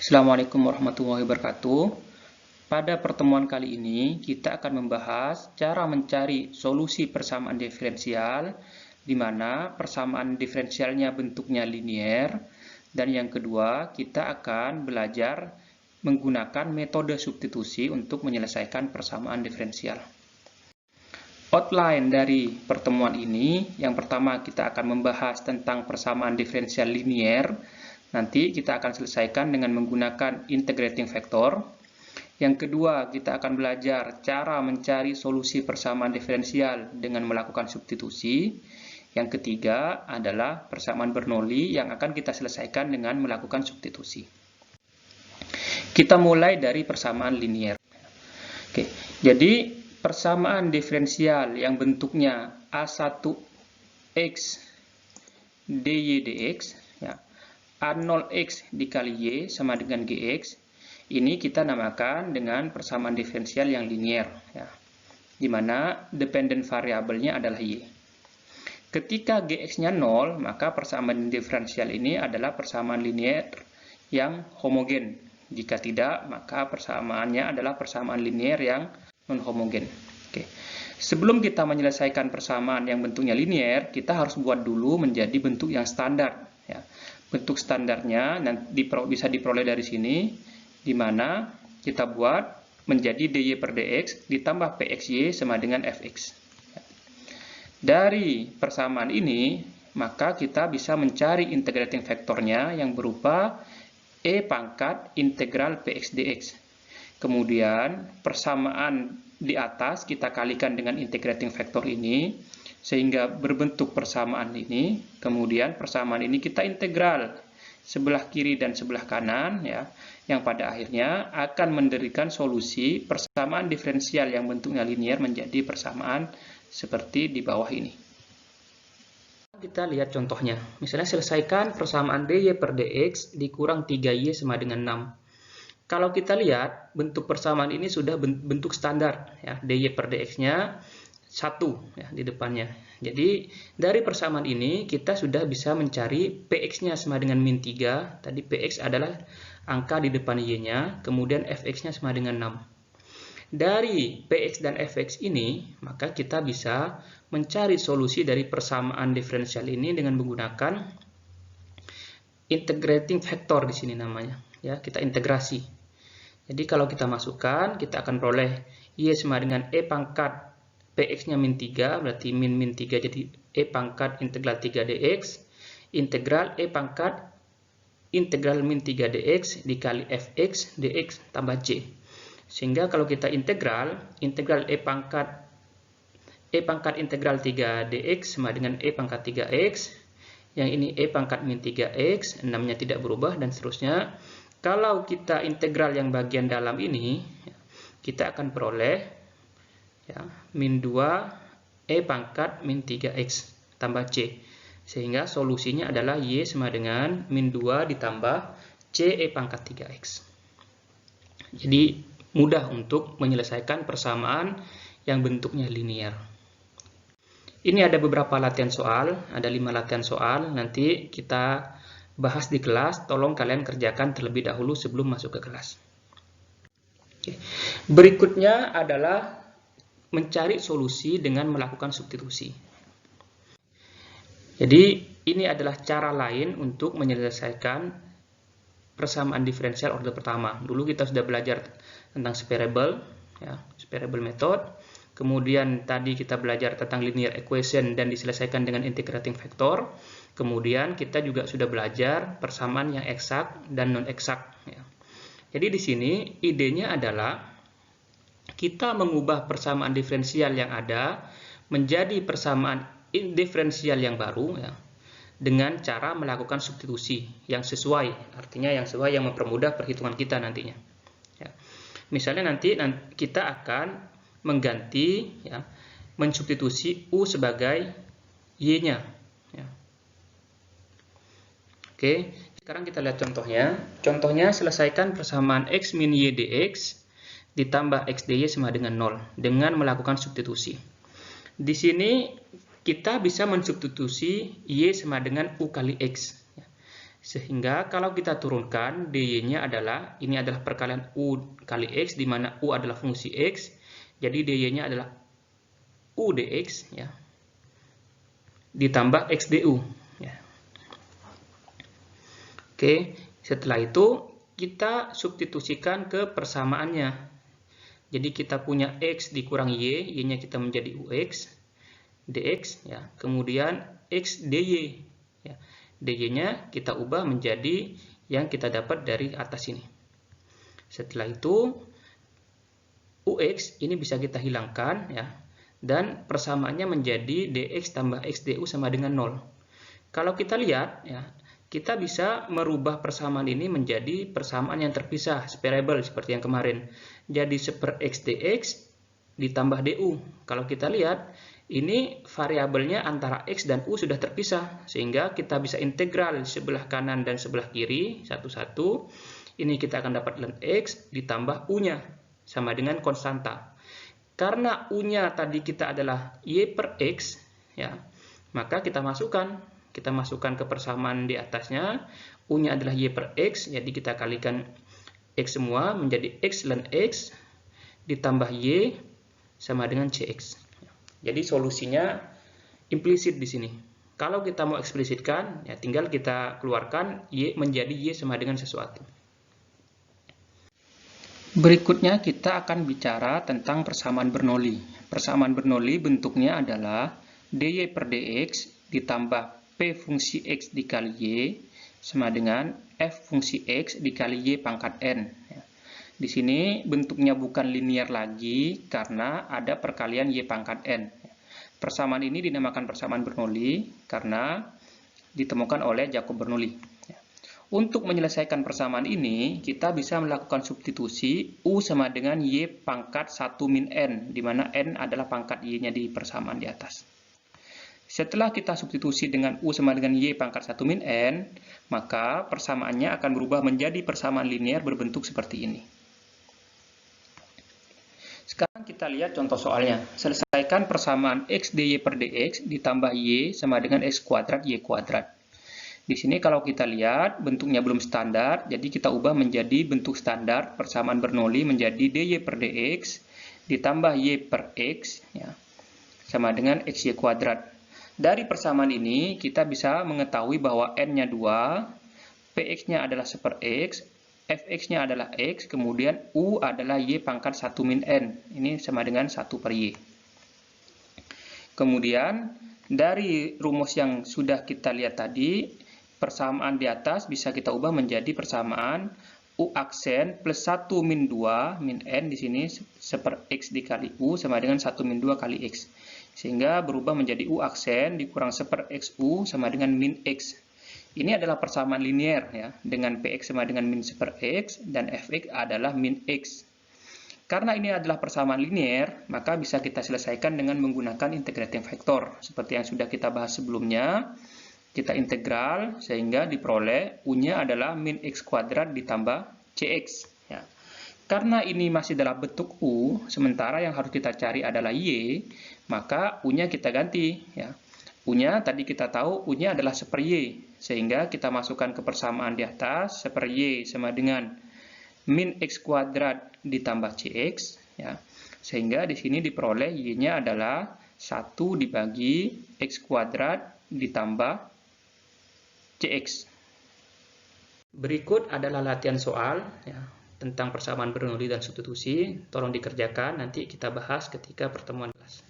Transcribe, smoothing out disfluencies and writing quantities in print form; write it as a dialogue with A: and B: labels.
A: Assalamualaikum warahmatullahi wabarakatuh. Pada pertemuan kali ini, kita akan membahas cara mencari solusi persamaan diferensial, di mana persamaan diferensialnya bentuknya linier, dan yang kedua, kita akan belajar menggunakan metode substitusi untuk menyelesaikan persamaan diferensial. Outline dari pertemuan ini, yang pertama kita akan membahas tentang persamaan diferensial linier. Nanti kita akan selesaikan dengan menggunakan integrating factor. Yang kedua, kita akan belajar cara mencari solusi persamaan diferensial dengan melakukan substitusi. Yang ketiga adalah persamaan Bernoulli yang akan kita selesaikan dengan melakukan substitusi. Kita mulai dari persamaan linier. Oke, jadi persamaan diferensial yang bentuknya A1x dy dx, ya, A0x dikali y sama dengan gx, ini kita namakan dengan persamaan diferensial yang linier, ya, di mana dependent variabelnya adalah y. Ketika gx-nya 0, maka persamaan diferensial ini adalah persamaan linier yang homogen. Jika tidak, maka persamaannya adalah persamaan linier yang non-homogen. Oke. Sebelum kita menyelesaikan persamaan yang bentuknya linier, kita harus buat dulu menjadi bentuk yang standar, ya. Bentuk standarnya bisa diperoleh dari sini, di mana kita buat menjadi dy per dx ditambah pxy sama dengan fx. Dari persamaan ini, maka kita bisa mencari integrating factornya yang berupa e pangkat integral px dx. Kemudian persamaan di atas kita kalikan dengan integrating factor ini, sehingga berbentuk persamaan ini. Kemudian persamaan ini kita integral sebelah kiri dan sebelah kanan, ya, yang pada akhirnya akan mendirikan solusi persamaan diferensial yang bentuknya linier menjadi persamaan seperti di bawah ini. Kita lihat contohnya. Misalnya selesaikan persamaan dy per dx dikurang 3y sama dengan 6. Kalau kita lihat bentuk persamaan ini sudah bentuk standar, ya, dy per dx-nya 1, ya, di depannya. Jadi dari persamaan ini kita sudah bisa mencari px-nya sama dengan min 3. Tadi px adalah angka di depan y-nya, kemudian fx-nya sama dengan 6. Dari px dan fx ini, maka kita bisa mencari solusi dari persamaan diferensial ini dengan menggunakan integrating factor di sini namanya, ya, kita integrasi. Jadi kalau kita masukkan, kita akan peroleh y sama dengan e pangkat px-nya min 3, berarti min 3 jadi e pangkat integral 3 dx, integral e pangkat integral min 3 dx dikali fx dx tambah c. Sehingga kalau kita integral e pangkat integral 3 dx sama dengan e pangkat 3x, yang ini e pangkat min 3x, 6-nya tidak berubah, dan seterusnya. Kalau kita integral yang bagian dalam ini, kita akan peroleh, ya, min 2 e pangkat min 3x tambah c. Sehingga solusinya adalah y sama dengan min 2 ditambah c e pangkat 3x. Jadi mudah untuk menyelesaikan persamaan yang bentuknya linier. Ini ada beberapa latihan soal, ada 5 latihan soal, nanti kita bahas di kelas, tolong kalian kerjakan terlebih dahulu sebelum masuk ke kelas. Oke. Berikutnya adalah mencari solusi dengan melakukan substitusi. Jadi ini adalah cara lain untuk menyelesaikan persamaan diferensial order pertama. Dulu kita sudah belajar tentang separable, ya, separable method. Kemudian tadi kita belajar tentang linear equation dan diselesaikan dengan integrating factor. Kemudian kita juga sudah belajar persamaan yang eksak dan non eksak, ya. Jadi di sini idenya adalah kita mengubah persamaan diferensial yang ada menjadi persamaan diferensial yang baru, ya, dengan cara melakukan substitusi yang sesuai, artinya yang sesuai yang mempermudah perhitungan kita nantinya. Ya. Misalnya nanti kita akan mengganti, ya, mensubstitusi u sebagai y-nya. Ya. Oke, sekarang kita lihat contohnya. Contohnya selesaikan persamaan x min y dx ditambah x dy sama dengan 0 dengan melakukan substitusi. Di sini kita bisa mensubstitusi y sama dengan u kali x. Sehingga kalau kita turunkan, dy-nya adalah, ini adalah perkalian u kali x, di mana u adalah fungsi x. Jadi dy-nya adalah u dx, ya, ditambah x du. Ya. Oke, setelah itu kita substitusikan ke persamaannya. Jadi kita punya x dikurang y-nya kita menjadi ux, dx, ya. Kemudian x dy, ya. dy-nya kita ubah menjadi yang kita dapat dari atas ini. Setelah itu ux ini bisa kita hilangkan, ya. Dan persamaannya menjadi dx tambah x du sama dengan 0. Kalau kita lihat, ya, kita bisa merubah persamaan ini menjadi persamaan yang terpisah, separable seperti yang kemarin. Jadi seper x dx ditambah du. Kalau kita lihat, ini variabelnya antara x dan u sudah terpisah, sehingga kita bisa integral sebelah kanan dan sebelah kiri satu-satu. Ini kita akan dapat ln x ditambah u-nya sama dengan konstanta. Karena u-nya tadi kita adalah y per x, ya, maka kita masukkan ke persamaan di atasnya. U-nya adalah y per x, jadi kita kalikan x semua menjadi x ln x ditambah y sama dengan cx. Jadi solusinya implisit di sini. Kalau kita mau eksplisitkan, ya tinggal kita keluarkan y menjadi y sama dengan sesuatu. Berikutnya kita akan bicara tentang persamaan Bernoulli. Persamaan Bernoulli bentuknya adalah dy per dx ditambah p fungsi x dikali y sama dengan f fungsi x dikali y pangkat n. Di sini bentuknya bukan linear lagi karena ada perkalian y pangkat n. Persamaan ini dinamakan persamaan Bernoulli karena ditemukan oleh Jacob Bernoulli. Untuk menyelesaikan persamaan ini, kita bisa melakukan substitusi u sama dengan y pangkat 1 min n, di mana n adalah pangkat y-nya di persamaan di atas. Setelah kita substitusi dengan u sama dengan y pangkat 1 min n, maka persamaannya akan berubah menjadi persamaan linear berbentuk seperti ini. Sekarang kita lihat contoh soalnya. Selesaikan persamaan x dy per dx ditambah y sama dengan x kuadrat y kuadrat. Di sini kalau kita lihat bentuknya belum standar, jadi kita ubah menjadi bentuk standar. Persamaan Bernoulli menjadi dy per dx ditambah y per x, ya, sama dengan xy kuadrat. Dari persamaan ini kita bisa mengetahui bahwa n-nya 2, px-nya adalah seper x, fx-nya adalah x, kemudian u adalah y pangkat 1 min n. Ini sama dengan 1 per y. Kemudian dari rumus yang sudah kita lihat tadi, persamaan di atas bisa kita ubah menjadi persamaan u aksen plus 1 min 2 min n, di sini seper x dikali u sama dengan 1 min 2 kali x. Sehingga berubah menjadi u aksen dikurang seper xu sama dengan min x. Ini adalah persamaan linear, ya, dengan px sama dengan min seper x dan fx adalah min x. Karena ini adalah persamaan linear, maka bisa kita selesaikan dengan menggunakan integrating factor. Seperti yang sudah kita bahas sebelumnya, kita integral sehingga diperoleh u-nya adalah min x kuadrat ditambah cx. Ya. Karena ini masih dalam bentuk u, sementara yang harus kita cari adalah y, maka u-nya kita ganti. Ya. U-nya tadi kita tahu u-nya adalah seper y, sehingga kita masukkan ke persamaan di atas, seper y sama dengan min x kuadrat ditambah cx. Ya. Sehingga di sini diperoleh y-nya adalah 1 dibagi x kuadrat ditambah cx. Berikut adalah latihan soal, ya, tentang persamaan Bernoulli dan substitusi. Tolong dikerjakan, nanti kita bahas ketika pertemuan kelas.